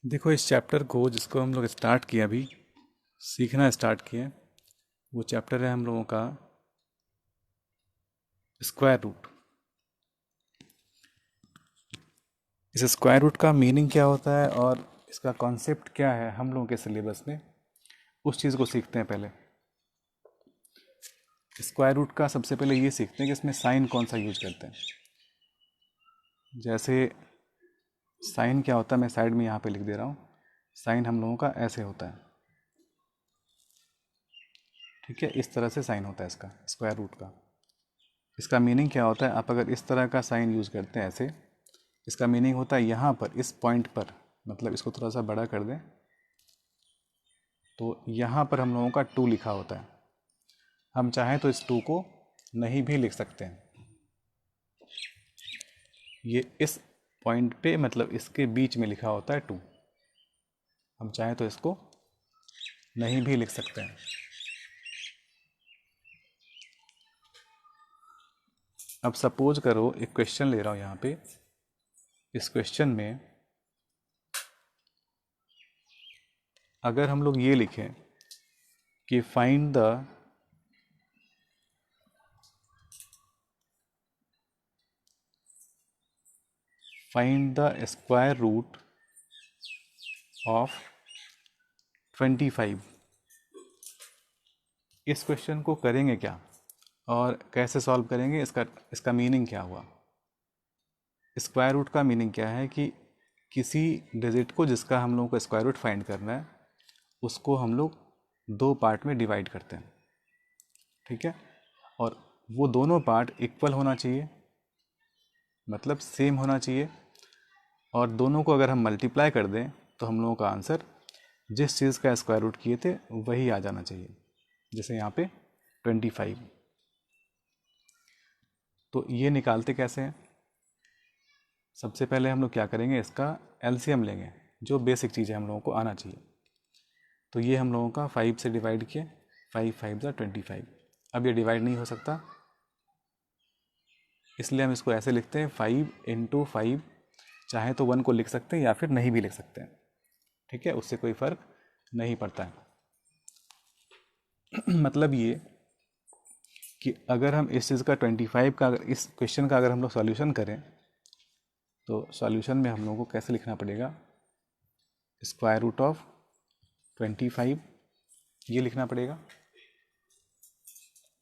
देखो, इस चैप्टर को जिसको हम लोग स्टार्ट किया, अभी सीखना स्टार्ट किए, वो चैप्टर है हम लोगों का स्क्वायर रूट। इस स्क्वायर रूट का मीनिंग क्या होता है और इसका कॉन्सेप्ट क्या है हम लोगों के सिलेबस में, उस चीज़ को सीखते हैं पहले। स्क्वायर रूट का सबसे पहले ये सीखते हैं कि इसमें साइन कौन सा यूज करते हैं। जैसे साइन क्या होता है, मैं साइड में यहाँ पे लिख दे रहा हूँ। साइन हम लोगों का ऐसे होता है, ठीक है, इस तरह से साइन होता है इसका, स्क्वायर रूट का। इसका मीनिंग क्या होता है, आप अगर इस तरह का साइन यूज़ करते हैं ऐसे, इसका मीनिंग होता है यहाँ पर इस पॉइंट पर, मतलब इसको थोड़ा सा बड़ा कर दें तो यहाँ पर हम लोगों का 2 लिखा होता है। हम चाहें तो इस 2 को नहीं भी लिख सकते हैं। ये इस पॉइंट पे, मतलब इसके बीच में लिखा होता है 2। हम चाहें तो इसको नहीं भी लिख सकते हैं। अब सपोज करो, एक क्वेश्चन ले रहा हूँ यहाँ पे। इस क्वेश्चन में अगर हम लोग ये लिखें कि find the square root of 25, इस क्वेश्चन को करेंगे क्या और कैसे सॉल्व करेंगे, इसका मीनिंग क्या हुआ। स्क्वायर रूट का मीनिंग क्या है कि किसी डिजिट को जिसका हम लोगों को स्क्वायर रूट फाइंड करना है, उसको हम लोग 2 पार्ट में डिवाइड करते हैं, ठीक है। और वो दोनों पार्ट इक्वल होना चाहिए, मतलब सेम होना चाहिए। और दोनों को अगर हम मल्टीप्लाई कर दें तो हम लोगों का आंसर जिस चीज़ का स्क्वायर रूट किए थे वही आ जाना चाहिए। जैसे यहाँ पे 25, तो ये निकालते कैसे हैं। सबसे पहले हम लोग क्या करेंगे, इसका एलसीएम लेंगे, जो बेसिक चीज़ है हम लोगों को आना चाहिए। तो ये हम लोगों का 5 से डिवाइड किए, 5 5 ज़ा 25। अब ये डिवाइड नहीं हो सकता, इसलिए हम इसको ऐसे लिखते हैं 5 इंटू 5। चाहे तो 1 को लिख सकते हैं या फिर नहीं भी लिख सकते हैं, ठीक है, उससे कोई फ़र्क नहीं पड़ता है। मतलब ये कि अगर हम इस चीज़ का 25 का, अगर इस क्वेश्चन का अगर हम लोग सॉल्यूशन करें तो सॉल्यूशन में हम लोगों को कैसे लिखना पड़ेगा, स्क्वायर रूट ऑफ 25 ये लिखना पड़ेगा।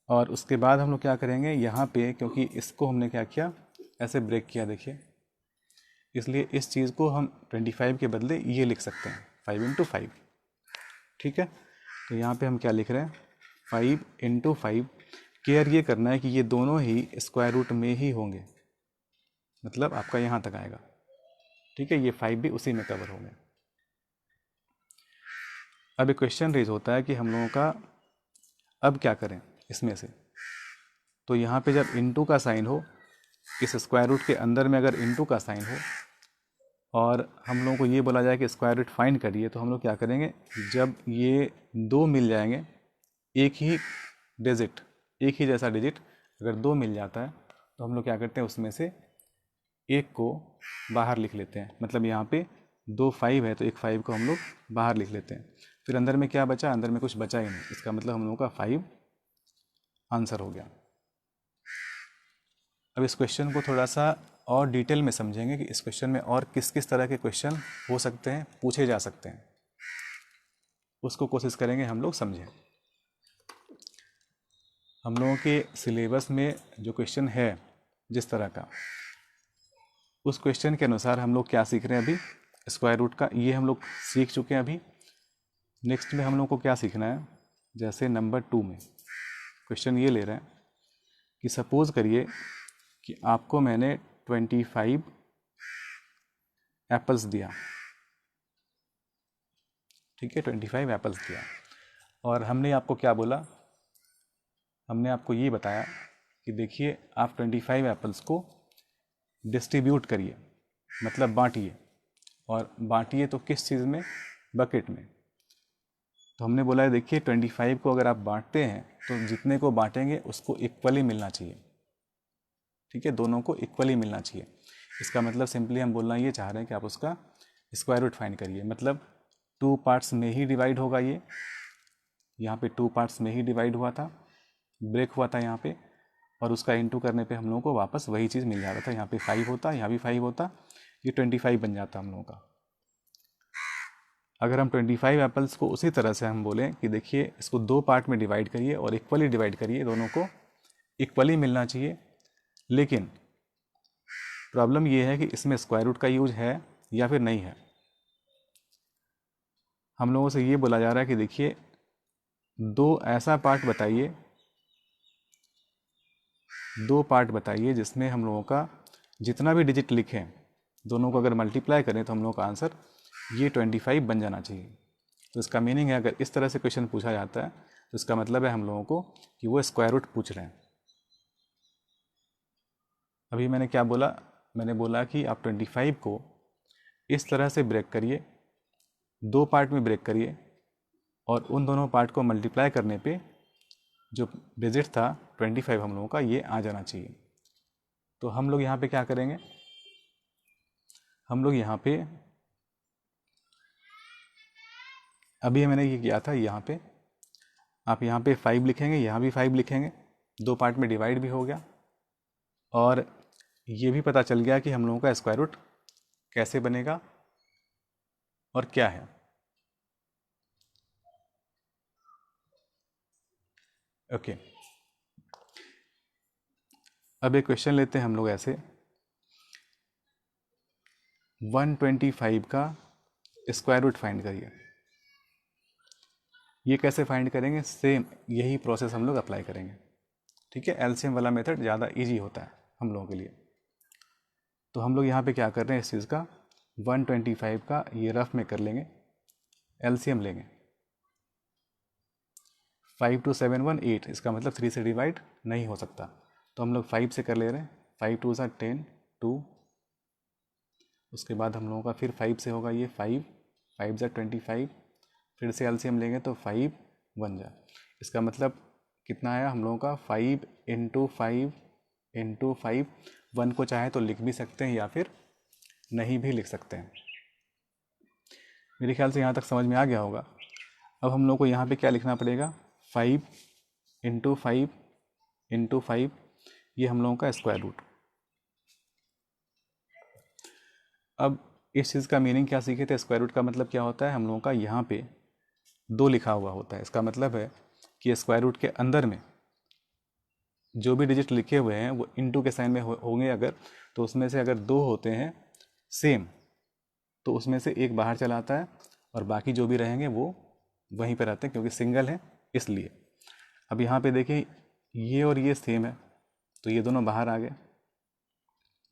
और उसके बाद हम लोग क्या करेंगे यहाँ पे, क्योंकि इसको हमने क्या किया, ऐसे ब्रेक किया, देखिए, इसलिए इस चीज़ को हम 25 के बदले ये लिख सकते हैं 5 इंटू 5, ठीक है। तो यहाँ पे हम क्या लिख रहे हैं, 5 इंटू 5। केयर ये करना है कि ये दोनों ही स्क्वायर रूट में ही होंगे, मतलब आपका यहाँ तक आएगा, ठीक है, ये 5 भी उसी में कवर होंगे। अब एक क्वेश्चन रेज होता है कि हम लोगों का अब क्या करें इसमें से। तो यहाँ पे जब इंटू का साइन हो, इस स्क्वायर रूट के अंदर में अगर इंटू का साइन हो और हम लोगों को ये बोला जाए कि स्क्वायर रूट फाइंड करिए, तो हम लोग क्या करेंगे, जब ये 2 मिल जाएंगे, एक ही डिजिट, एक ही जैसा डिजिट अगर 2 मिल जाता है, तो हम लोग क्या करते हैं, उसमें से एक को बाहर लिख लेते हैं, मतलब यहाँ पे 2 5 है तो एक 5 को हम लोग बाहर लिख लेते हैं। फिर अंदर में क्या बचा, अंदर में कुछ बचा ही नहीं, इसका मतलब हम लोगों का 5 आंसर हो गया। अब इस क्वेश्चन को थोड़ा सा और डिटेल में समझेंगे कि इस क्वेश्चन में और किस किस तरह के क्वेश्चन हो सकते हैं, पूछे जा सकते हैं, उसको कोशिश करेंगे हम लोग समझें। हम लोगों के सिलेबस में जो क्वेश्चन है जिस तरह का, उस क्वेश्चन के अनुसार हम लोग क्या सीख रहे हैं अभी, स्क्वायर रूट का ये हम लोग सीख चुके हैं अभी। नेक्स्ट में हम लोग को क्या सीखना है, जैसे नंबर 2 में क्वेश्चन ये ले रहे हैं कि सपोज़ करिए कि आपको मैंने 25 एप्पल्स दिया, ठीक है, 25 एप्पल्स दिया, और हमने आपको क्या बोला, हमने आपको ये बताया कि देखिए आप 25 एप्पल्स को डिस्ट्रीब्यूट करिए, मतलब बांटिए, और बांटिए तो किस चीज़ में, बकेट में। तो हमने बोला है देखिए 25 को अगर आप बांटते हैं तो जितने को बांटेंगे उसको इक्वली मिलना चाहिए, ठीक है, दोनों को इक्वली मिलना चाहिए। इसका मतलब सिंपली हम बोलना ये चाह रहे हैं कि आप उसका स्क्वायर रूट फाइंड करिए, मतलब 2 पार्ट्स में ही डिवाइड होगा ये, यहाँ पे 2 पार्ट्स में ही डिवाइड हुआ था, ब्रेक हुआ था यहाँ पे, और उसका इनटू करने पे हम लोगों को वापस वही चीज़ मिल जाता था, यहाँ पे 5 होता, यहाँ भी 5 होता, ये 25 बन जाता हम लोगों का। अगर हम 25 एप्पल्स को उसी तरह से हम बोलें कि देखिए इसको 2 पार्ट में डिवाइड करिए और इक्वली डिवाइड करिए, दोनों को इक्वली मिलना चाहिए, लेकिन प्रॉब्लम ये है कि इसमें स्क्वायर रूट का यूज है या फिर नहीं है। हम लोगों से ये बोला जा रहा है कि देखिए 2 ऐसा पार्ट बताइए, 2 पार्ट बताइए जिसमें हम लोगों का जितना भी डिजिट लिखें दोनों को अगर मल्टीप्लाई करें तो हम लोगों का आंसर ये 25 बन जाना चाहिए। तो इसका मीनिंग है अगर इस तरह से क्वेश्चन पूछा जाता है तो इसका मतलब है हम लोगों को कि वो स्क्वायर रूट पूछ रहे हैं। अभी मैंने क्या बोला, मैंने बोला कि आप 25 को इस तरह से ब्रेक करिए, 2 पार्ट में ब्रेक करिए, और उन दोनों पार्ट को मल्टीप्लाई करने पे जो डिजिट था 25 हम लोगों का ये आ जाना चाहिए। तो हम लोग यहाँ पे क्या करेंगे, हम लोग यहाँ पे अभी मैंने ये किया था, यहाँ पे आप यहाँ पे 5 लिखेंगे, यहाँ भी 5 लिखेंगे, 2 पार्ट में डिवाइड भी हो गया, और ये भी पता चल गया कि हम लोगों का स्क्वायर रूट कैसे बनेगा और क्या है। ओके, अब एक क्वेश्चन लेते हैं हम लोग ऐसे, 125 का स्क्वायर रूट फाइंड करिए। ये कैसे फाइंड करेंगे, सेम यही प्रोसेस हम लोग अप्लाई करेंगे, ठीक है। एलसीएम वाला मेथड ज़्यादा इजी होता है हम लोगों के लिए। तो हम लोग यहाँ पे क्या कर रहे हैं, इस चीज़ का 125 का ये रफ में कर लेंगे, एलसीएम लेंगे, 5 2 7 1 8, इसका मतलब 3 से डिवाइड नहीं हो सकता, तो हम लोग 5 से कर ले रहे हैं, 5 2 10 2, उसके बाद हम लोगों का फिर 5 से होगा ये 5 5 25, फिर से एलसीएम लेंगे तो 5 1 जा, इसका मतलब कितना आया हम लोगों का 5 इंटू 5 इंटू 5। 1 को चाहे तो लिख भी सकते हैं या फिर नहीं भी लिख सकते हैं। मेरे ख्याल से यहाँ तक समझ में आ गया होगा। अब हम लोग को यहाँ पे क्या लिखना पड़ेगा, 5 इंटू 5 इंटू 5, ये हम लोगों का स्क्वायर रूट। अब इस चीज़ का मीनिंग क्या सीखे थे, स्क्वायर रूट का मतलब क्या होता है, हम लोगों का यहाँ पे 2 लिखा हुआ होता है, इसका मतलब है कि स्क्वायर रूट के अंदर में जो भी डिजिट लिखे हुए हैं वो इनटू के साइन में होंगे अगर, तो उसमें से अगर 2 होते हैं सेम तो उसमें से एक बाहर चला आता है और बाकी जो भी रहेंगे वो वहीं पर रहते हैं, क्योंकि सिंगल है इसलिए। अब यहाँ पे देखिए ये और ये सेम है तो ये दोनों बाहर आ गए,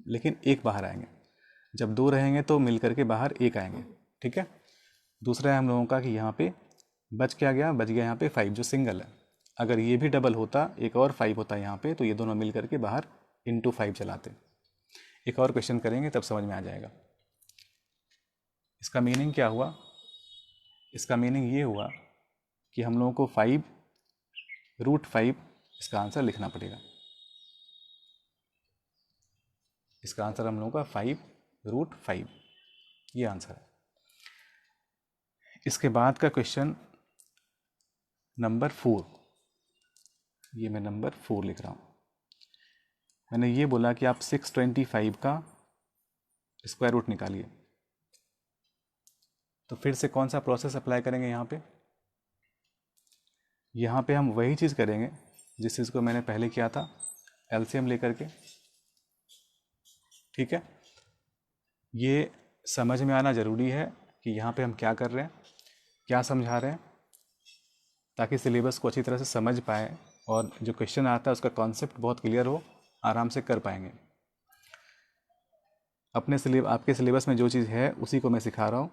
लेकिन एक बाहर आएंगे, जब 2 रहेंगे तो मिल करके बाहर एक आएंगे, ठीक है। दूसरा है हम लोगों का कि यहाँ पे बच क्या गया, बच गया यहाँ पे 5 जो सिंगल है, अगर ये भी डबल होता एक और 5 होता यहाँ पे तो ये दोनों मिल करके बाहर इंटू 5 चलाते। एक और क्वेश्चन करेंगे तब समझ में आ जाएगा। इसका मीनिंग क्या हुआ, इसका मीनिंग ये हुआ कि हम लोगों को 5 रूट 5 इसका आंसर लिखना पड़ेगा। इसका आंसर हम लोगों का 5√5, ये आंसर है। इसके बाद का क्वेश्चन नंबर 4, ये मैं नंबर 4 लिख रहा हूँ। मैंने ये बोला कि आप 625 का स्क्वायर रूट निकालिए। तो फिर से कौन सा प्रोसेस अप्लाई करेंगे यहाँ पे? यहाँ पे हम वही चीज़ करेंगे जिस चीज़ को मैंने पहले किया था, एलसीएम लेकर के। ठीक है, ये समझ में आना ज़रूरी है कि यहाँ पे हम क्या कर रहे हैं, क्या समझा रहे हैं, ताकि सिलेबस को अच्छी तरह से समझ पाए और जो क्वेश्चन आता है उसका कॉन्सेप्ट बहुत क्लियर हो, आराम से कर पाएंगे। आपके सिलेबस में जो चीज़ है उसी को मैं सिखा रहा हूँ,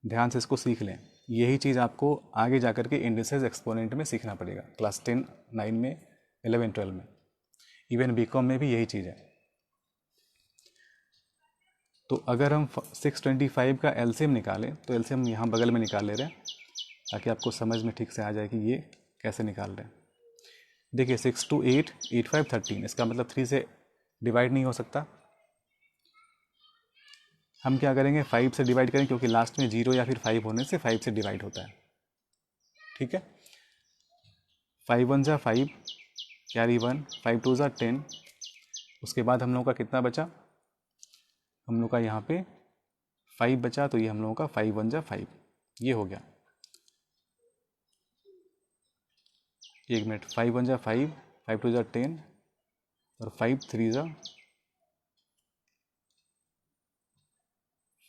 ध्यान से इसको सीख लें। यही चीज़ आपको आगे जाकर के इंडिसेस एक्सपोनेंट में सीखना पड़ेगा, क्लास 10, 9 में, 11, 12 में, इवन बीकॉम में भी यही चीज़ है। तो अगर हम 625 का एलसीएम निकालें तो एलसीएम यहाँ बगल में निकाल ले रहे हैं ताकि आपको समझ में ठीक से आ जाए कि ये कैसे निकाल रहे हैं। देखिए 6 2 8 8 5 13, इसका मतलब 3 से डिवाइड नहीं हो सकता। हम क्या करेंगे, 5 से डिवाइड करें, क्योंकि लास्ट में 0 या फिर 5 होने से 5 से डिवाइड होता है। ठीक है, 5 1 जा 5, कैरी 1, 5 2 जा 10। उसके बाद हम लोगों का कितना बचा, हम लोग का यहाँ पे 5 बचा, तो ये हम लोगों का 5 1 जा 5, ये हो गया। 1 मिनट, 5 1 जा 5, 5 2 जा 10 और 5 3 जा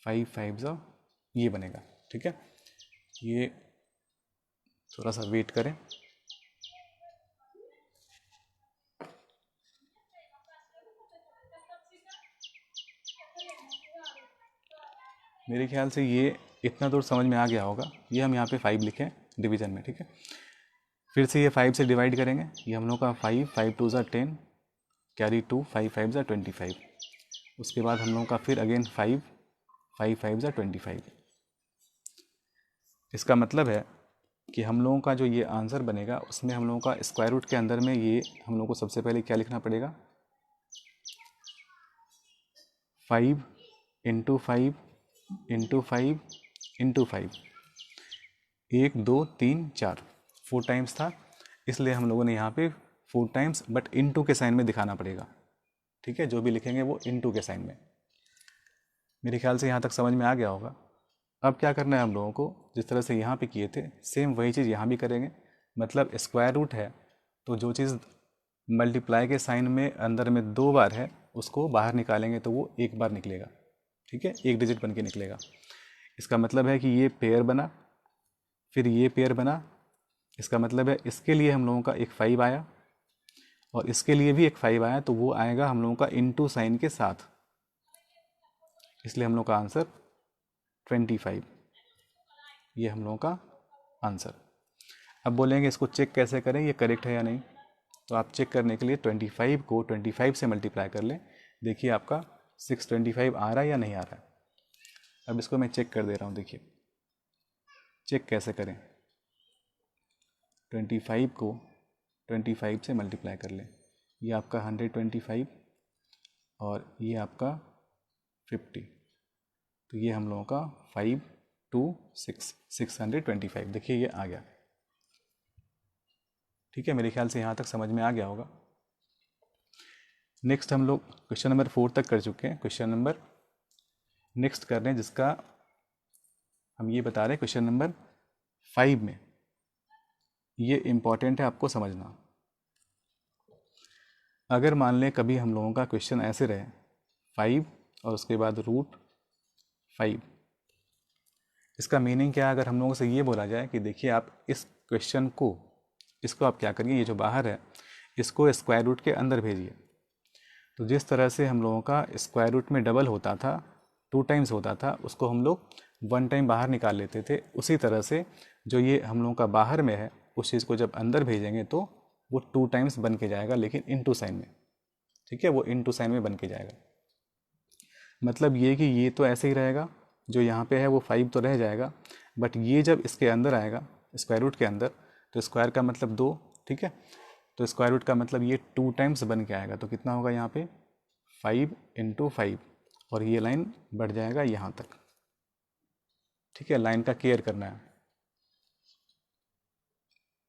5 5 जा, ये बनेगा। ठीक है, ये थोड़ा सा वेट करें। मेरे ख्याल से ये इतना दूर समझ में आ गया होगा। ये हम यहाँ पे 5 लिखें डिवीजन में। ठीक है, फिर से ये 5 से डिवाइड करेंगे, ये हम लोग का 5 5 2 जा 10, कैरी 2, 5 5 जा 25। उसके बाद हम लोग का फिर अगेन 5 5 5 जा 25। इसका मतलब है कि हम लोगों का जो ये आंसर बनेगा उसमें हम लोगों का स्क्वायर रूट के अंदर में ये हम लोगों को सबसे पहले क्या लिखना पड़ेगा, 5 इंटू 5 इंटू 5 इंटू 5, 1 2 3 4, 4 टाइम्स था, इसलिए हम लोगों ने यहाँ पे 4 टाइम्स बट इंटू के साइन में दिखाना पड़ेगा। ठीक है, जो भी लिखेंगे वो इंटू के साइन में। मेरे ख्याल से यहाँ तक समझ में आ गया होगा। अब क्या करना है हम लोगों को, जिस तरह से यहाँ पे किए थे सेम वही चीज़ यहाँ भी करेंगे। मतलब स्क्वायर रूट है तो जो चीज़ मल्टीप्लाई के साइन में अंदर में 2 बार है उसको बाहर निकालेंगे तो वो 1 बार निकलेगा। ठीक है, 1 डिजिट बन के निकलेगा। इसका मतलब है कि ये पेयर बना, फिर ये पेयर बना। इसका मतलब है इसके लिए हम लोगों का एक 5 आया और इसके लिए भी एक 5 आया, तो वो आएगा हम लोगों का इंटू साइन के साथ, इसलिए हम लोग का आंसर 25, ये हम लोगों का आंसर। अब बोलेंगे इसको चेक कैसे करें, ये करेक्ट है या नहीं। तो आप चेक करने के लिए 25 को 25 से मल्टीप्लाई कर लें। देखिए आपका 625 आ रहा है या नहीं आ रहा है। अब इसको मैं चेक कर दे रहा हूँ। देखिए चेक कैसे करें, 25 को 25 से मल्टीप्लाई कर लें। ये आपका 125 और ये आपका 50, तो ये हम लोगों का 5 2 6 625। देखिए ये आ गया। ठीक है, मेरे ख्याल से यहाँ तक समझ में आ गया होगा। नेक्स्ट हम लोग क्वेश्चन नंबर 4 तक कर चुके हैं। क्वेश्चन नंबर नेक्स्ट कर रहे हैं जिसका हम ये बता रहे हैं क्वेश्चन नंबर 5 में। ये इम्पॉर्टेंट है आपको समझना। अगर मान लें कभी हम लोगों का क्वेश्चन ऐसे रहे 5 और उसके बाद √5, इसका मीनिंग क्या है? अगर हम लोगों से ये बोला जाए कि देखिए आप इस क्वेश्चन को, इसको आप क्या करिए, ये जो बाहर है इसको स्क्वायर रूट के अंदर भेजिए। तो जिस तरह से हम लोगों का स्क्वायर रूट में डबल होता था, 2 टाइम्स होता था, उसको हम लोग 1 टाइम बाहर निकाल लेते थे। उसी तरह से जो ये हम लोगों का बाहर में है उस चीज़ को जब अंदर भेजेंगे तो वो 2 टाइम्स बन के जाएगा, लेकिन इनटू साइन में। ठीक है, वो इनटू साइन में बन के जाएगा। मतलब ये कि ये तो ऐसे ही रहेगा, जो यहाँ पे है वो 5 तो रह जाएगा, बट ये जब इसके अंदर आएगा स्क्वायर रूट के अंदर, तो स्क्वायर का मतलब 2। ठीक है, तो स्क्वायर रूट का मतलब ये 2 टाइम्स बन के आएगा। तो कितना होगा यहाँ पे 5 × 5 और ये लाइन बढ़ जाएगा यहाँ तक। ठीक है, लाइन का केयर करना है।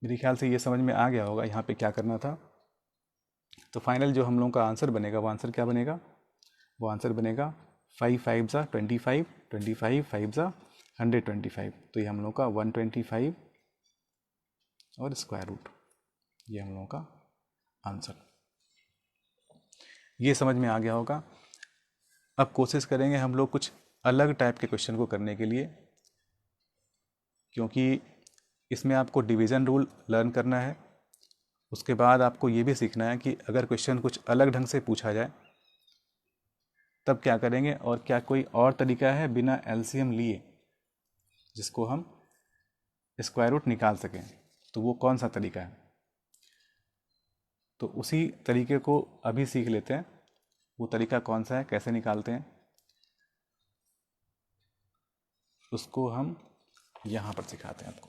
मेरे ख्याल से ये समझ में आ गया होगा यहाँ पे क्या करना था। तो फाइनल जो हम लोगों का आंसर बनेगा, वो आंसर क्या बनेगा? वो आंसर बनेगा 5 × 5 = 25, 25 × 5 = 125। तो ये हम लोग का 125 और स्क्वायर रूट, ये हम लोगों का आंसर। ये समझ में आ गया होगा। अब कोशिश करेंगे हम लोग कुछ अलग टाइप के क्वेश्चन को करने के लिए, क्योंकि इसमें आपको डिवीज़न रूल लर्न करना है। उसके बाद आपको ये भी सीखना है कि अगर क्वेश्चन कुछ अलग ढंग से पूछा जाए तब क्या करेंगे, और क्या कोई और तरीका है बिना एलसीएम लिए जिसको हम स्क्वायर रूट निकाल सकें, तो वो कौन सा तरीका है। तो उसी तरीके को अभी सीख लेते हैं। वो तरीका कौन सा है, कैसे निकालते हैं, उसको हम यहाँ पर सिखाते हैं आपको।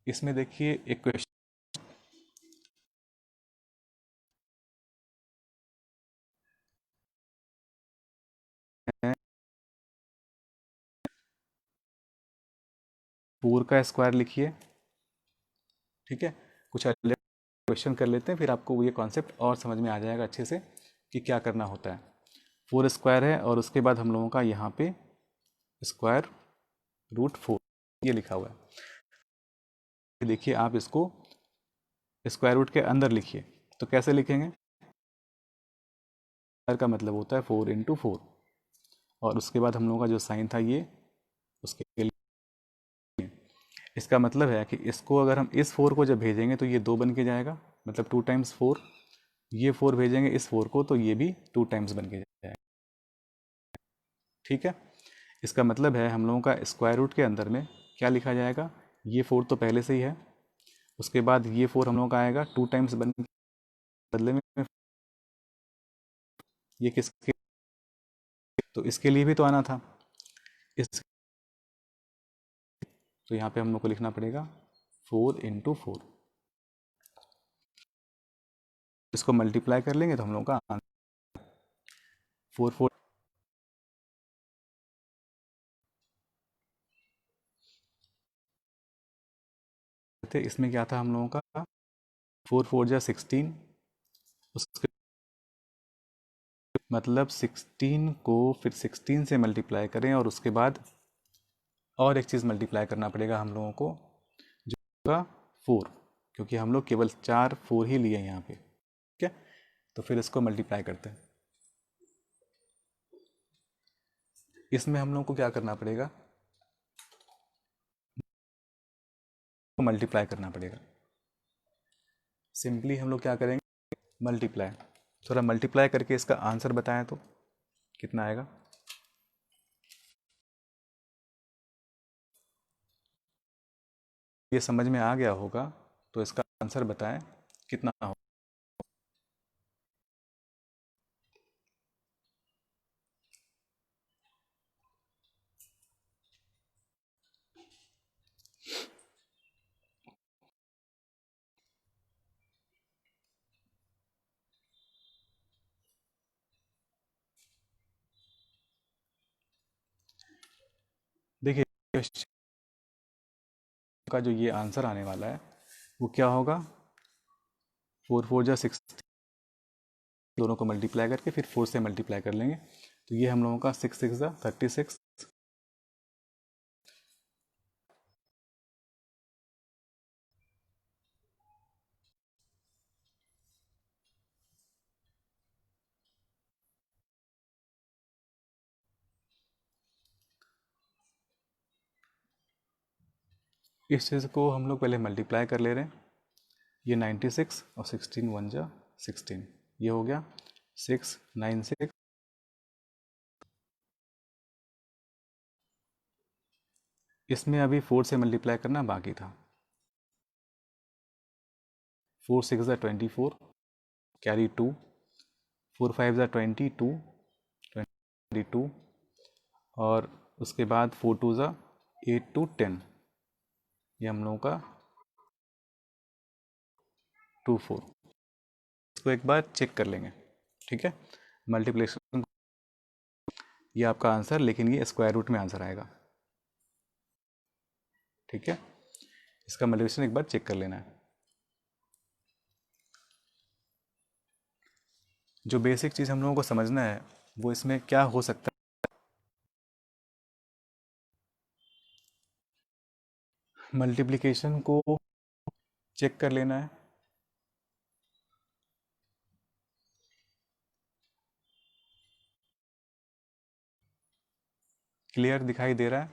इसमें देखिए एक क्वेश्चन है, 4 का स्क्वायर लिखिए। ठीक है, कुछ अलग क्वेश्चन कर लेते हैं, फिर आपको ये कॉन्सेप्ट और समझ में आ जाएगा अच्छे से कि क्या करना होता है। 4 स्क्वायर है और उसके बाद हम लोगों का यहाँ पे स्क्वायर रूट 4 ये लिखा हुआ है। देखिए आप इसको स्क्वायर रूट के अंदर लिखिए। तो कैसे लिखेंगे? स्क्वायर का मतलब होता है 4 × 4, और उसके बाद हम लोगों का जो साइन था ये उसके लिए। इसका मतलब है कि इसको अगर हम इस 4 को जब भेजेंगे तो ये 2 बन के जाएगा, मतलब 2 × 4। ये 4 भेजेंगे इस 4 को तो ये भी 2 टाइम्स बन के जाएगा। ठीक है, इसका मतलब है हम लोगों का स्क्वायर रूट के अंदर में क्या लिखा जाएगा, ये 4 तो पहले से ही है, उसके बाद ये 4 हम लोगों का आएगा 2 टाइम्स बन के बदले में। ये किसके, तो इसके लिए भी तो आना था इस, तो यहाँ पे हम लोग को लिखना पड़ेगा 4 × 4। इसको मल्टीप्लाई कर लेंगे तो हम लोग का 4 4 थे। इसमें क्या था हम लोगों का 4 4 = 16, उसके मतलब 16 को फिर 16 से मल्टीप्लाई करें और उसके बाद और एक चीज़ मल्टीप्लाई करना पड़ेगा हम लोगों को, जो होगा 4, क्योंकि हम लोग केवल 4 4 ही लिए यहाँ पे। ठीक है, तो फिर इसको मल्टीप्लाई करते हैं। इसमें हम लोग को क्या करना पड़ेगा, मल्टीप्लाई करना पड़ेगा। सिंपली हम लोग क्या करेंगे, मल्टीप्लाई। थोड़ा मल्टीप्लाई करके इसका आंसर बताएं तो कितना आएगा। ये समझ में आ गया होगा तो इसका आंसर बताएं कितना होगा। देखिए क्वेश्चन का जो ये आंसर आने वाला है वो क्या होगा, 4 4 = 16, दोनों को मल्टीप्लाई करके फिर 4 से मल्टीप्लाई कर लेंगे, तो ये हम लोगों का 6 6 = 36। इस चीज़ को हम लोग पहले मल्टीप्लाई कर ले रहे हैं। ये 96 और 16 1 = 16, ये हो गया 6 9 6। इसमें अभी 4 से मल्टीप्लाई करना बाकी था। 4 6 = 24, कैरी 2, 4 5 = 22, 22, और उसके बाद 4 2 = 8 2 10। ये हम लोगों का 24। इसको एक बार चेक कर लेंगे, ठीक है। मल्टीप्लिकेशन ये आपका आंसर, लेकिन ये स्क्वायर रूट में आंसर आएगा, ठीक है। इसका मल्टीप्लिकेशन एक बार चेक कर लेना है। जो बेसिक चीज़ हम लोगों को समझना है वो इसमें क्या हो सकता है, मल्टीप्लिकेशन को चेक कर लेना है। क्लियर दिखाई दे रहा है?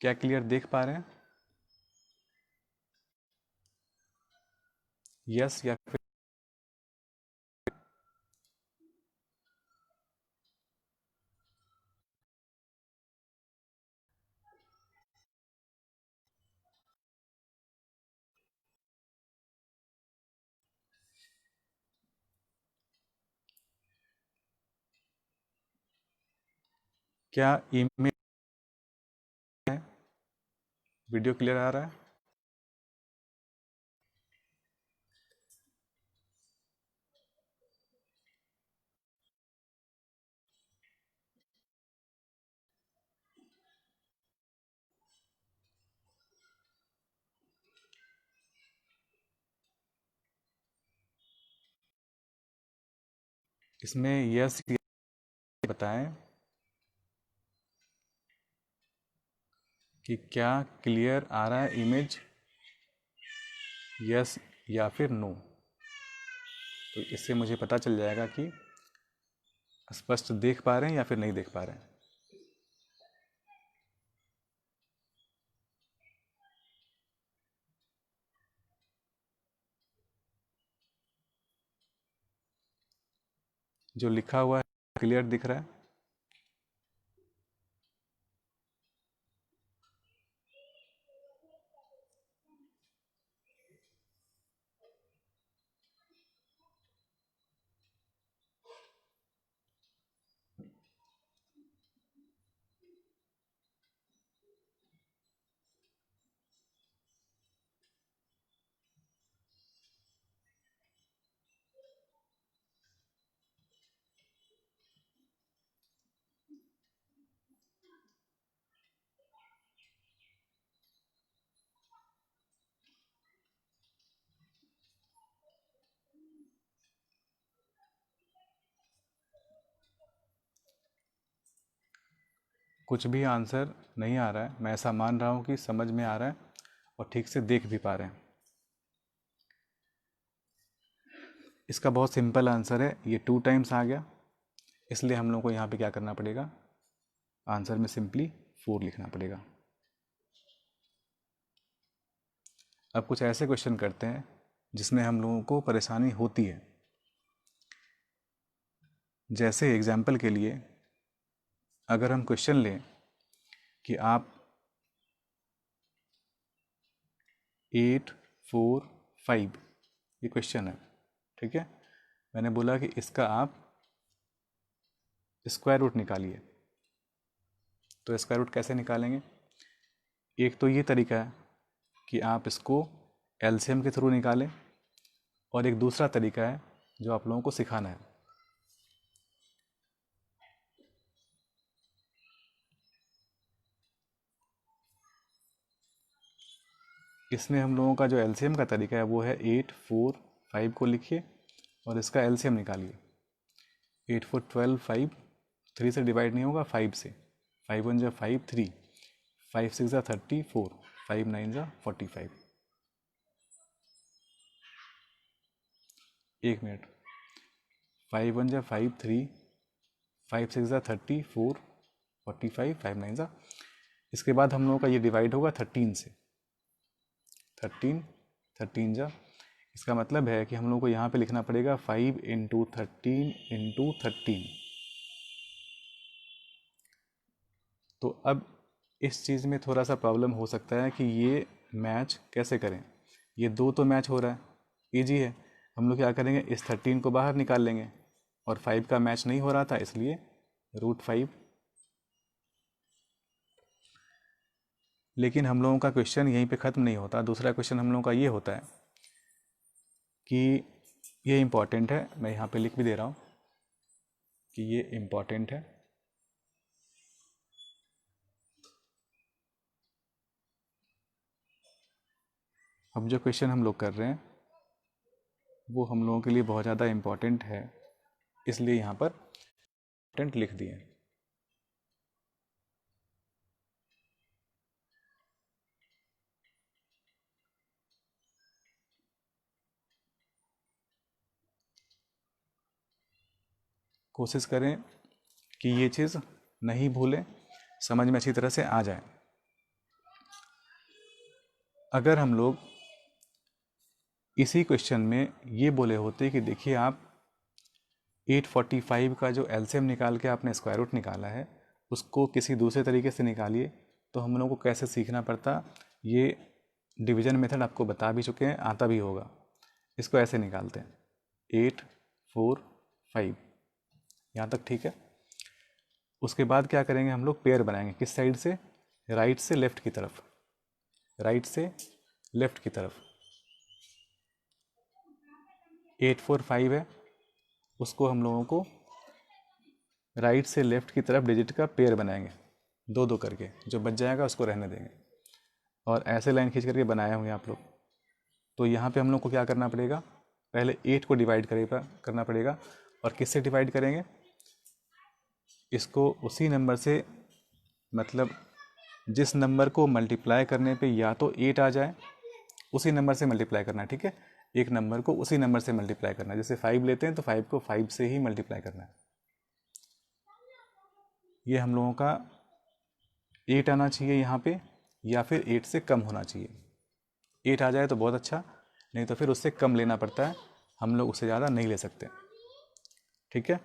क्या क्लियर देख पा रहे हैं? यस या फिर क्या ईमेल है? वीडियो क्लियर आ रहा है? इसमें यस बताएं कि क्या क्लियर आ रहा है इमेज, यस या फिर नो। तो इससे मुझे पता चल जाएगा कि स्पष्ट देख पा रहे हैं या फिर नहीं देख पा रहे हैं। जो लिखा हुआ है क्लियर दिख रहा है? कुछ भी आंसर नहीं आ रहा है, मैं ऐसा मान रहा हूँ कि समझ में आ रहा है और ठीक से देख भी पा रहे हैं। इसका बहुत सिंपल आंसर है, ये 2 टाइम्स आ गया, इसलिए हम लोग को यहाँ पे क्या करना पड़ेगा, आंसर में सिंपली 4 लिखना पड़ेगा। अब कुछ ऐसे क्वेश्चन करते हैं जिसमें हम लोगों को परेशानी होती है। जैसे एग्जाम्पल के लिए अगर हम क्वेश्चन लें कि आप 845 ये क्वेश्चन है, ठीक है। मैंने बोला कि इसका आप स्क्वायर रूट निकालिए। तो स्क्वायर रूट कैसे निकालेंगे? एक तो ये तरीका है कि आप इसको एलसीएम के थ्रू निकालें, और एक दूसरा तरीका है जो आप लोगों को सिखाना है। इसमें हम लोगों का जो एलसीएम का तरीका है वो है 845 को लिखिए और इसका एलसीएम निकालिए। 8 4 12, 5 3 से डिवाइड नहीं होगा, 5 से। 5 1 जा 5 3, 5 6 जा 34, 5 9 जा 45। एक मिनट, 5 1 जा 5 3, 5 6 जा 34, 45, 5 9 जा, इसके बाद हम लोगों का ये डिवाइड होगा 13 से। 13 13 जा, इसका मतलब है कि हम लोग को यहाँ पे लिखना पड़ेगा 5 इंटू 13 इंटू 13। तो अब इस चीज़ में थोड़ा सा प्रॉब्लम हो सकता है कि ये मैच कैसे करें। ये दो तो मैच हो रहा है, इजी है। हम लोग क्या करेंगे, इस 13 को बाहर निकाल लेंगे, और 5 का मैच नहीं हो रहा था इसलिए √5 लेकिन हम लोगों का क्वेश्चन यहीं पे ख़त्म नहीं होता। दूसरा क्वेश्चन हम लोगों का ये होता है कि ये इम्पॉर्टेंट है, मैं यहाँ पे लिख भी दे रहा हूँ कि ये इम्पॉर्टेंट है। अब जो क्वेश्चन हम लोग कर रहे हैं वो हम लोगों के लिए बहुत ज़्यादा इम्पॉर्टेंट है, इसलिए यहाँ पर इम्पॉर्टेंट लिख दिए। कोशिश करें कि ये चीज़ नहीं भूलें, समझ में अच्छी तरह से आ जाए। अगर हम लोग इसी क्वेश्चन में ये बोले होते कि देखिए आप 845 का जो एलसीएम निकाल के आपने स्क्वायर रूट निकाला है उसको किसी दूसरे तरीके से निकालिए, तो हम लोगों को कैसे सीखना पड़ता। ये डिवीजन मेथड आपको बता भी चुके हैं, आता भी होगा। इसको ऐसे निकालते हैं 845, यहाँ तक ठीक है। उसके बाद क्या करेंगे, हम लोग पेयर बनाएंगे। किस साइड से? राइट से लेफ्ट की तरफ, राइट से लेफ्ट की तरफ। 845 है, उसको हम लोगों को राइट से लेफ्ट की तरफ डिजिट का पेयर बनाएंगे, दो दो करके। जो बच जाएगा उसको रहने देंगे। और ऐसे लाइन खींच करके बनाए होंगे आप लोग। तो यहाँ पे हम लोग को क्या करना पड़ेगा, पहले 8 को डिवाइड करना पड़ेगा। और किससे डिवाइड करेंगे? इसको उसी नंबर से, मतलब जिस नंबर को मल्टीप्लाई करने पे या तो 8 आ जाए उसी नंबर से मल्टीप्लाई करना है, ठीक है। एक नंबर को उसी नंबर से मल्टीप्लाई करना है। जैसे 5 लेते हैं तो 5 को 5 से ही मल्टीप्लाई करना है। ये हम लोगों का 8 आना चाहिए यहाँ पे, या फिर 8 से कम होना चाहिए। 8 आ जाए तो बहुत अच्छा, नहीं तो फिर उससे कम लेना पड़ता है, हम लोग उससे ज़्यादा नहीं ले सकते, ठीक है।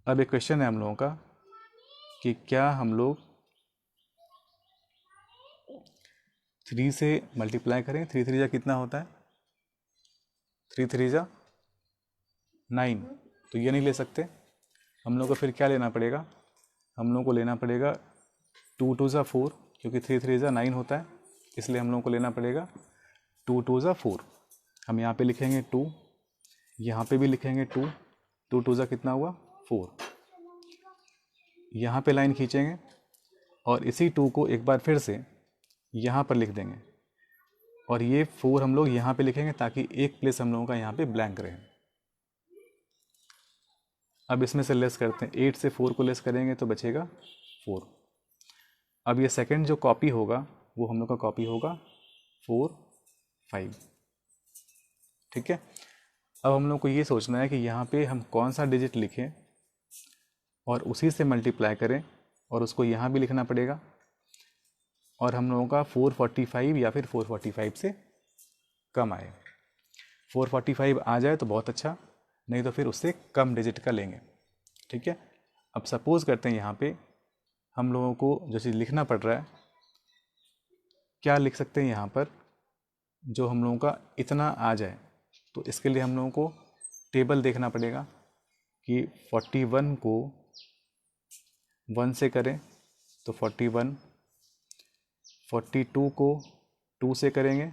अब एक क्वेश्चन है हम लोगों का कि क्या हम लोग 3 से मल्टीप्लाई करें। 3 3 जा कितना होता है? 3 3 जा 9, तो ये नहीं ले सकते। हम लोग को फिर क्या लेना पड़ेगा? हम लोग को लेना पड़ेगा 2 2 जा 4, क्योंकि 3 3 जा 9 होता है, इसलिए हम लोग को लेना पड़ेगा 2 2 जा 4। हम यहाँ पे लिखेंगे 2, यहाँ पे भी लिखेंगे 2, 2 2 जा कितना हुआ? 4। यहाँ पे लाइन खींचेंगे और इसी 2 को एक बार फिर से यहाँ पर लिख देंगे, और ये 4 हम लोग यहाँ पे लिखेंगे ताकि एक प्लेस हम लोगों का यहाँ पे ब्लैंक रहे। अब इसमें से लेस करते हैं, 8 से 4 को लेस करेंगे तो बचेगा 4। अब ये सेकंड जो कॉपी होगा वो हम लोग का कॉपी होगा 4 5, ठीक है। अब हम लोग को ये सोचना है कि यहाँ पे हम कौन सा डिजिट लिखें और उसी से मल्टीप्लाई करें, और उसको यहाँ भी लिखना पड़ेगा। और हम लोगों का 445 या फिर 445 से कम आए। 445 आ जाए तो बहुत अच्छा, नहीं तो फिर उससे कम डिजिट का लेंगे, ठीक है। अब सपोज़ करते हैं यहाँ पे हम लोगों को जो चीज़ लिखना पड़ रहा है, क्या लिख सकते हैं यहाँ पर जो हम लोगों का इतना आ जाए। तो इसके लिए हम लोगों को टेबल देखना पड़ेगा कि 41 को 1 से करें तो 41, 42 को 2 से करेंगे।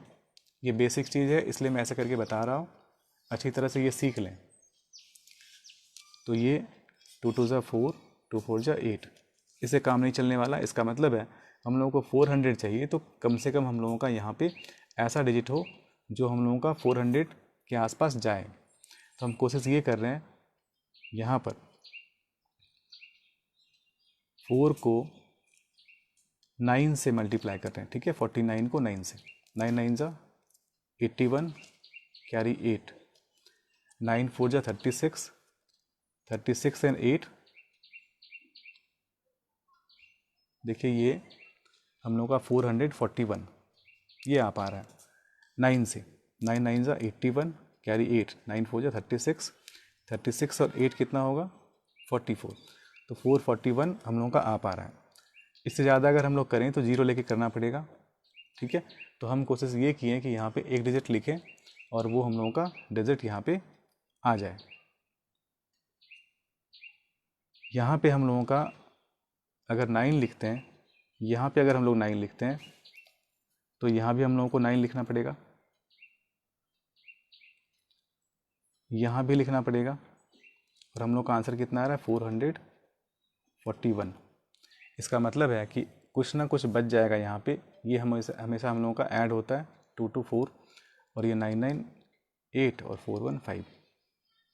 ये बेसिक चीज़ है इसलिए मैं ऐसा करके बता रहा हूँ, अच्छी तरह से ये सीख लें। तो ये 2 2 जा 4, 2 4 जा 8, इससे काम नहीं चलने वाला। इसका मतलब है हम लोगों को 400 चाहिए, तो कम से कम हम लोगों का यहाँ पे ऐसा डिजिट हो जो हम लोगों का 400 के आसपास जाए। तो हम कोशिश ये कर रहे हैं यहाँ पर 4 को 9 से मल्टीप्लाई कर रहे हैं, ठीक है। 49 को 9 से, 9 9 जा 81, कैरी 8, 9 4 जा 36, 36 एंड 8, देखिए ये हम लोग का 441 ये आ पा रहा है 9 से। 9 9 जा 81, कैरी 8, 9 4 जा 36, 36 और 8 कितना होगा? 44। तो 441 हम लोगों का आ पा रहा है। इससे ज़्यादा अगर हम लोग करें तो जीरो लेके करना पड़ेगा, ठीक है। तो हम कोशिश ये किए कि यहाँ पे एक डिजिट लिखें और वो हम लोगों का डिजिट यहाँ पे आ जाए। यहाँ पे हम लोगों का अगर 9 लिखते हैं, यहाँ पे अगर हम लोग 9 लिखते हैं तो यहाँ भी हम लोगों को 9 लिखना पड़ेगा, यहाँ भी लिखना पड़ेगा, और हम लोग का आंसर कितना आ रहा है 441। इसका मतलब है कि कुछ ना कुछ बच जाएगा यहाँ पे। ये हमेशा हमेशा हम लोगों का ऐड होता है 2 to 4, और ये 998 और 415।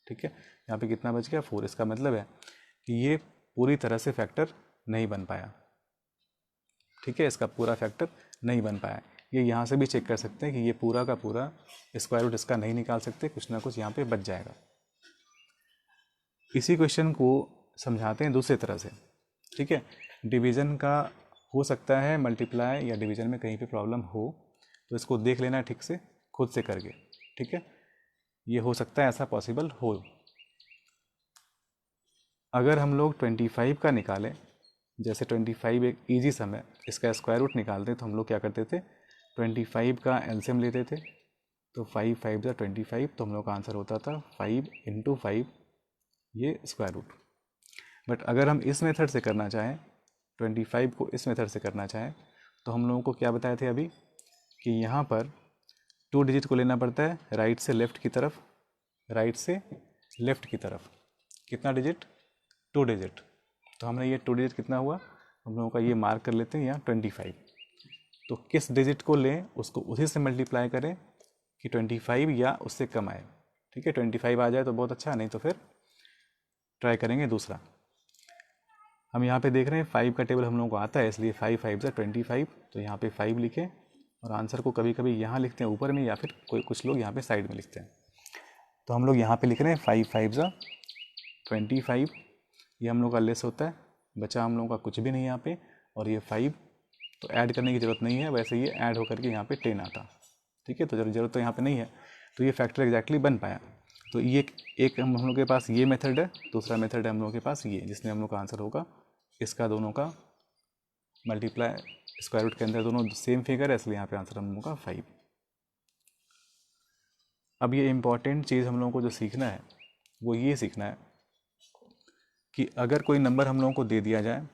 ठीक है, यहाँ पे कितना बच गया 4। इसका मतलब है कि ये पूरी तरह से फैक्टर नहीं बन पाया। ठीक है, इसका पूरा फैक्टर नहीं बन पाया। ये यहाँ से भी चेक कर सकते हैं कि ये पूरा का पूरा स्क्वायर रूट इसका नहीं निकाल सकते, कुछ ना कुछ यहाँ पे बच जाएगा। इसी क्वेश्चन को समझाते हैं दूसरी तरह से। ठीक है, डिवीज़न का हो सकता है मल्टीप्लाई या डिवीज़न में कहीं पे प्रॉब्लम हो, तो इसको देख लेना ठीक से खुद से करके। ठीक है, ये हो सकता है ऐसा पॉसिबल हो। अगर हम लोग 25 का निकालें, जैसे 25 एक ईजी सम है, इसका स्क्वायर रूट निकालते तो हम लोग क्या करते थे 25 का एलसीएम लेते थे। तो 5 5 जा 25, तो हम लोग का आंसर होता था 5 × 5 ये स्क्वायर रूट। बट अगर हम इस मेथड से करना चाहें, 25 को इस मेथड से करना चाहें, तो हम लोगों को क्या बताए थे अभी कि यहाँ पर 2 डिजिट को लेना पड़ता है राइट से लेफ़्ट की तरफ, राइट से लेफ़्ट की तरफ। कितना डिजिट 2 डिजिट। तो हमने ये 2 डिजिट कितना हुआ, हम लोगों का ये मार्क कर लेते हैं यहाँ 25। तो किस डिजिट को लें उसको उसी से मल्टीप्लाई करें कि 25 या उससे कम आए। ठीक है, 25 आ जाए तो बहुत अच्छा, नहीं तो फिर ट्राई करेंगे दूसरा। हम यहाँ पे देख रहे हैं 5 का टेबल हम लोगों को आता है, इसलिए 5 5 जा 25। तो यहाँ पे 5 लिखें, और आंसर को कभी कभी यहाँ लिखते हैं ऊपर में, या फिर कुछ लोग यहाँ पे साइड में लिखते हैं। तो हम लोग यहाँ पे लिख रहे हैं 5 5 जा 25। ये हम लोग का लेस होता है, बचा हम लोगों का कुछ भी नहीं यहाँ पे। और ये 5 तो ऐड करने की ज़रूरत नहीं है, वैसे ये ऐड होकर के यहाँ पे 10 आता। ठीक है, तो ज़रूरत तो यहाँ पे नहीं है, तो ये फैक्टर एग्जैक्टली बन पाया। तो ये एक हम लोग के पास ये मेथड है, दूसरा मेथड है हम लोग के पास ये, जिसमें हम लोग का आंसर होगा इसका दोनों का मल्टीप्लाई, स्क्वायर रूट के अंदर दोनों सेम फिगर है, इसलिए यहाँ पे आंसर हम लोगों का 5। अब ये इम्पॉर्टेंट चीज़ हम लोगों को जो सीखना है वो ये सीखना है कि अगर कोई नंबर हम लोगों को दे दिया जाए,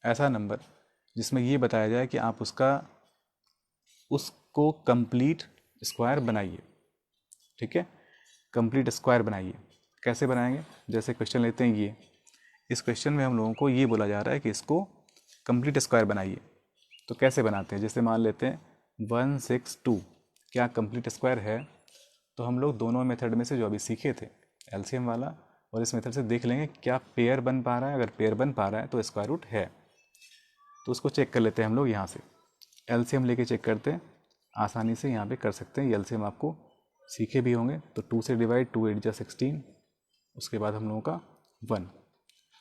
ऐसा नंबर जिसमें ये बताया जाए कि आप उसको कंप्लीट स्क्वायर बनाइए। ठीक है, कंप्लीट स्क्वायर बनाइए। कैसे बनाएंगे, जैसे क्वेश्चन लेते हैं ये, इस क्वेश्चन में हम लोगों को ये बोला जा रहा है कि इसको कंप्लीट स्क्वायर बनाइए। तो कैसे बनाते हैं, जैसे मान लेते हैं 162 क्या कंप्लीट स्क्वायर है। तो हम लोग दोनों मेथड में से जो अभी सीखे थे एलसीएम वाला और इस मेथड से देख लेंगे क्या पेयर बन पा रहा है। अगर पेयर बन पा रहा है तो स्क्वायर रूट है, तो उसको चेक कर लेते हैं हम लोग। यहाँ से एलसीएम लेके चेक करते हैं, आसानी से यहाँ पे कर सकते हैं। एलसीएम आपको सीखे भी होंगे। तो 2 से डिवाइड, 2 8 जा 16, उसके बाद हम लोगों का 1,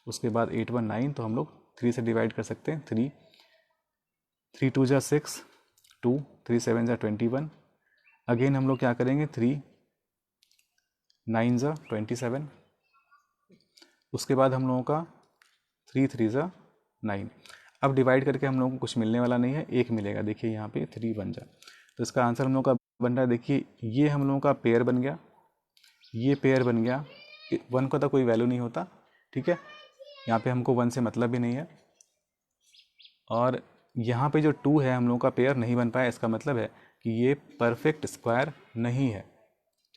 उसके बाद 8 1 9, तो हम लोग 3 से डिवाइड कर सकते हैं 3 3 2 जा 6 2 3 7 जा 21। अगेन हम लोग क्या करेंगे 3 9 जा 27, उसके बाद हम लोगों का 3 3 जा 9। अब डिवाइड करके हम लोगों को कुछ मिलने वाला नहीं है, 1 मिलेगा। देखिए यहाँ पे 3 बन जा, तो इसका आंसर हम लोग का बन रहा है। देखिए ये हम लोगों का पेयर बन गया, ये पेयर बन गया। 1 का तो कोई वैल्यू नहीं होता। ठीक है, यहाँ पे हमको 1 से मतलब भी नहीं है। और यहाँ पे जो 2 है हम लोगों का पेयर नहीं बन पाया, इसका मतलब है कि ये परफेक्ट स्क्वायर नहीं है।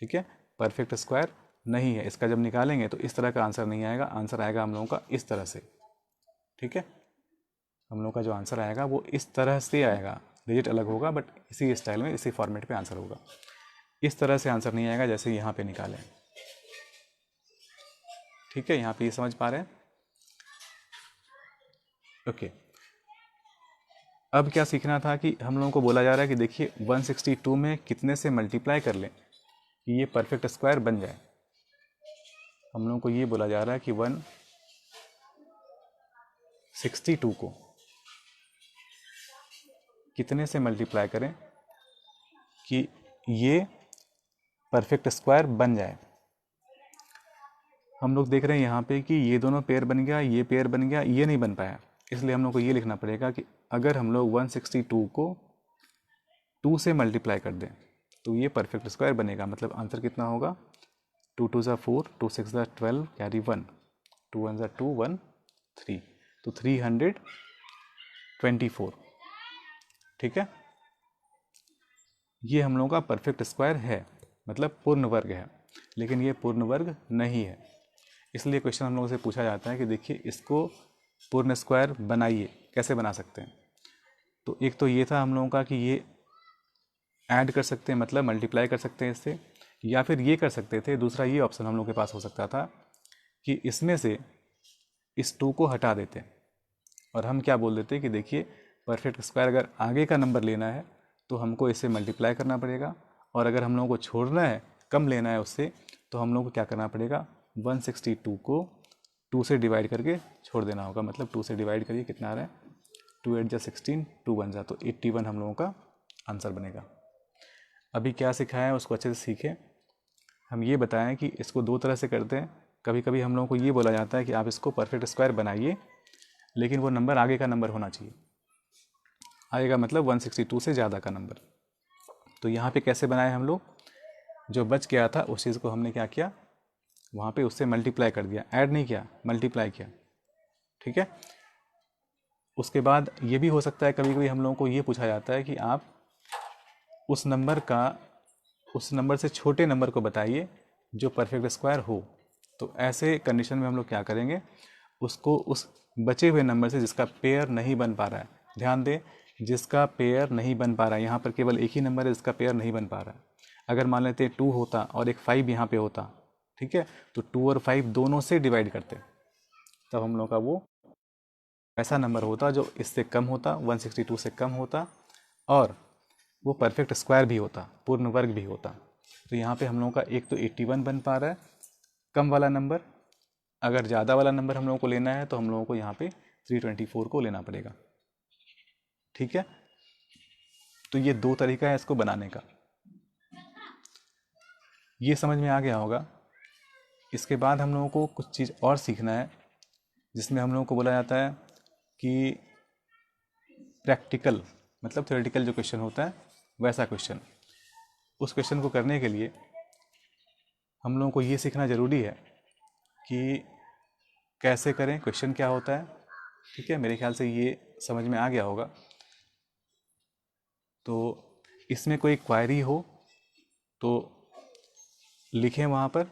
ठीक है, परफेक्ट स्क्वायर नहीं है। इसका जब निकालेंगे तो इस तरह का आंसर नहीं आएगा, आंसर आएगा हम लोगों का इस तरह से। ठीक है, हम लोग का जो आंसर आएगा वो इस तरह से आएगा, डिजिट अलग होगा बट इसी स्टाइल में, इसी फॉर्मेट पे आंसर होगा। इस तरह से आंसर नहीं आएगा जैसे यहाँ पे निकालें। ठीक है, यहाँ पे ये समझ पा रहे हैं। ओके, अब क्या सीखना था कि हम लोगों को बोला जा रहा है कि देखिए 162 में कितने से मल्टीप्लाई कर लें कि ये परफेक्ट स्क्वायर बन जाए। हम लोगों को ये बोला जा रहा है कि 162 को कितने से मल्टीप्लाई करें कि ये परफेक्ट स्क्वायर बन जाए। हम लोग देख रहे हैं यहाँ पे कि ये दोनों पेयर बन गया, ये पेयर बन गया, ये नहीं बन पाया। इसलिए हम लोग को ये लिखना पड़ेगा कि अगर हम लोग 162 को 2 से मल्टीप्लाई कर दें तो ये परफेक्ट स्क्वायर बनेगा। मतलब आंसर कितना होगा 2 2 जा 4, 2 6 जा 12, कैरी 1, 2 1 जा 2, 1 3, तो 324। ठीक है, ये हम लोगों का परफेक्ट स्क्वायर है, मतलब पूर्ण वर्ग है, लेकिन ये पूर्ण वर्ग नहीं है। इसलिए क्वेश्चन हम लोगों से पूछा जाता है कि देखिए इसको पूर्ण स्क्वायर बनाइए, कैसे बना सकते हैं। तो एक तो ये था हम लोगों का कि ये ऐड कर सकते हैं, मतलब मल्टीप्लाई कर सकते हैं इससे, या फिर ये कर सकते थे, दूसरा ये ऑप्शन हम लोग के पास हो सकता था कि इसमें से इस 2 को हटा देते और हम क्या बोल देते कि देखिए परफेक्ट स्क्वायर अगर आगे का नंबर लेना है तो हमको इससे मल्टीप्लाई करना पड़ेगा, और अगर हम लोगों को छोड़ना है, कम लेना है उससे, तो हम लोगों को क्या करना पड़ेगा, 162 को 2 से डिवाइड करके छोड़ देना होगा। मतलब 2 से डिवाइड करिए, कितना आ रहा है, 2 8 जा 16, 2 1 जा, तो 81 हम लोगों का आंसर बनेगा। अभी क्या सिखाया है उसको अच्छे से सीखें। हम ये बताएं कि इसको 2 तरह से करते हैं। कभी कभी हम लोगों को ये बोला जाता है कि आप इसको परफेक्ट स्क्वायर बनाइए, लेकिन वो नंबर आगे का नंबर होना चाहिए, आगे का मतलब 162 से ज़्यादा का नंबर। तो यहाँ पे कैसे बनाए हम लोग, जो बच गया था उस चीज़ को हमने क्या किया, वहाँ पे उससे मल्टीप्लाई कर दिया, ऐड नहीं किया, मल्टीप्लाई किया, ठीक है। उसके बाद ये भी हो सकता है कभी कभी हम लोगों को ये पूछा जाता है कि आप उस नंबर से छोटे नंबर को बताइए जो परफेक्ट स्क्वायर हो। तो ऐसे कंडीशन में हम लोग क्या करेंगे, उसको उस बचे हुए नंबर से जिसका पेयर नहीं बन पा रहा है, ध्यान दें, जिसका पेयर नहीं बन पा रहा है, यहाँ पर केवल एक ही नंबर है जिसका पेयर नहीं बन पा रहा है। अगर मान लेते 2 होता और एक 5 यहाँ पे होता, ठीक है, तो 2 और 5 दोनों से डिवाइड करते, तब हम लोग का वो ऐसा नंबर होता जो इससे कम होता, 162 से कम होता, और वो परफेक्ट स्क्वायर भी होता, पूर्ण वर्ग भी होता। तो यहाँ पे हम लोगों का एक तो 81 बन पा रहा है, कम वाला नंबर। अगर ज़्यादा वाला नंबर हम लोगों को लेना है तो हम लोगों को यहाँ पे 324 को लेना पड़ेगा, ठीक है। तो ये 2 तरीका है इसको बनाने का, ये समझ में आ गया होगा। इसके बाद हम लोगों को कुछ चीज़ और सीखना है, जिसमें हम लोगों को बोला जाता है कि प्रैक्टिकल, मतलब थ्योरेटिकल जो क्वेश्चन होता है वैसा क्वेश्चन। उस क्वेश्चन को करने के लिए हम लोगों को ये सीखना ज़रूरी है कि कैसे करें, क्वेश्चन क्या होता है, ठीक है। मेरे ख्याल से ये समझ में आ गया होगा। तो इसमें कोई क्वायरी हो तो लिखें, वहाँ पर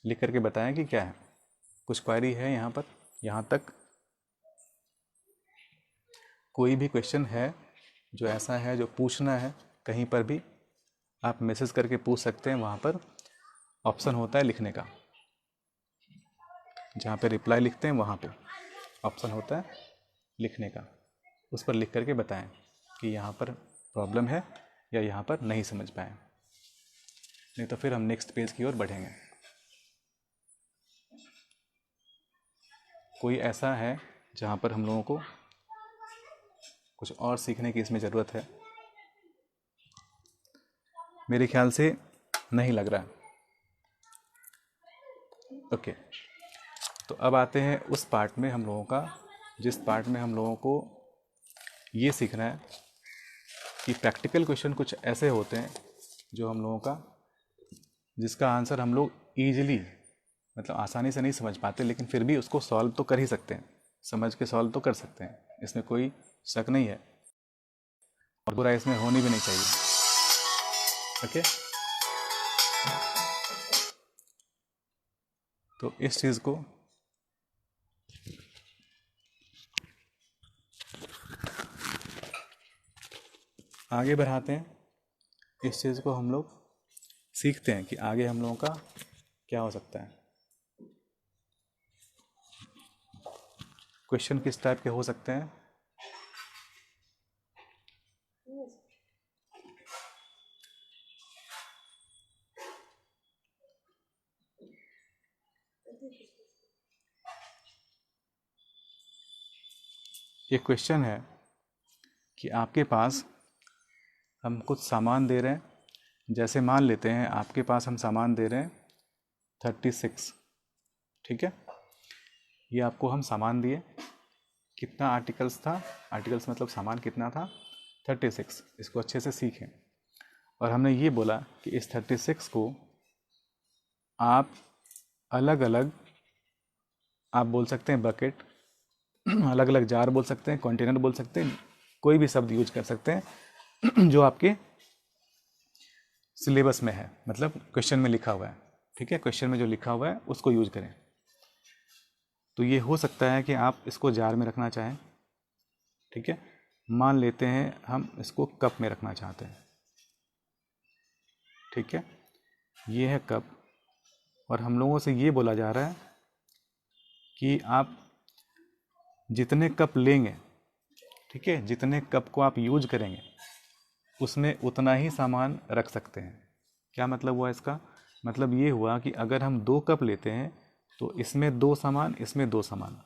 लिख करके बताएं कि क्या है, कुछ क्वायरी है यहाँ पर, यहाँ तक कोई भी क्वेश्चन है जो ऐसा है जो पूछना है, कहीं पर भी आप मैसेज करके पूछ सकते हैं। वहाँ पर ऑप्शन होता है लिखने का, जहाँ पे रिप्लाई लिखते हैं वहाँ पे ऑप्शन होता है लिखने का, उस पर लिख करके बताएं कि यहाँ पर प्रॉब्लम है या यहाँ पर नहीं समझ पाए, नहीं तो फिर हम नेक्स्ट पेज की ओर बढ़ेंगे। कोई ऐसा है जहाँ पर हम लोगों को कुछ और सीखने की इसमें ज़रूरत है? मेरे ख्याल से नहीं लग रहा है। ओके, तो अब आते हैं उस पार्ट में हम लोगों का, जिस पार्ट में हम लोगों को ये सीखना है कि प्रैक्टिकल क्वेश्चन कुछ ऐसे होते हैं जो हम लोगों का, जिसका आंसर हम लोग ईजिली, मतलब आसानी से नहीं समझ पाते, लेकिन फिर भी उसको सॉल्व तो कर ही सकते हैं, समझ के सॉल्व तो कर सकते हैं, इसमें कोई शक नहीं है, और बुरा इसमें होनी भी नहीं चाहिए। ओके, तो इस चीज़ को आगे बढ़ाते हैं, इस चीज़ को हम लोग सीखते हैं कि आगे हम लोगों का क्या हो सकता है, क्वेश्चन किस टाइप के हो सकते हैं। एक क्वेश्चन है कि आपके पास हम कुछ सामान दे रहे हैं, जैसे मान लेते हैं आपके पास हम सामान दे रहे हैं 36, ठीक है। ये आपको हम सामान दिए, कितना आर्टिकल्स था, आर्टिकल्स मतलब सामान कितना था, 36। इसको अच्छे से सीखें, और हमने ये बोला कि इस 36 को आप अलग अलग, आप बोल सकते हैं बकेट, अलग अलग जार बोल सकते हैं, कंटेनर बोल सकते हैं, कोई भी शब्द यूज कर सकते हैं जो आपके सिलेबस में है, मतलब क्वेश्चन में लिखा हुआ है, ठीक है, क्वेश्चन में जो लिखा हुआ है उसको यूज करें। तो ये हो सकता है कि आप इसको जार में रखना चाहें, ठीक है। मान लेते हैं हम इसको कप में रखना चाहते हैं, ठीक है, ये है कप, और हम लोगों से ये बोला जा रहा है कि आप जितने कप लेंगे, ठीक है, जितने कप को आप यूज करेंगे उसमें उतना ही सामान रख सकते हैं। क्या मतलब हुआ इसका? मतलब ये हुआ कि अगर हम 2 कप लेते हैं तो इसमें 2 सामान, इसमें 2 सामान,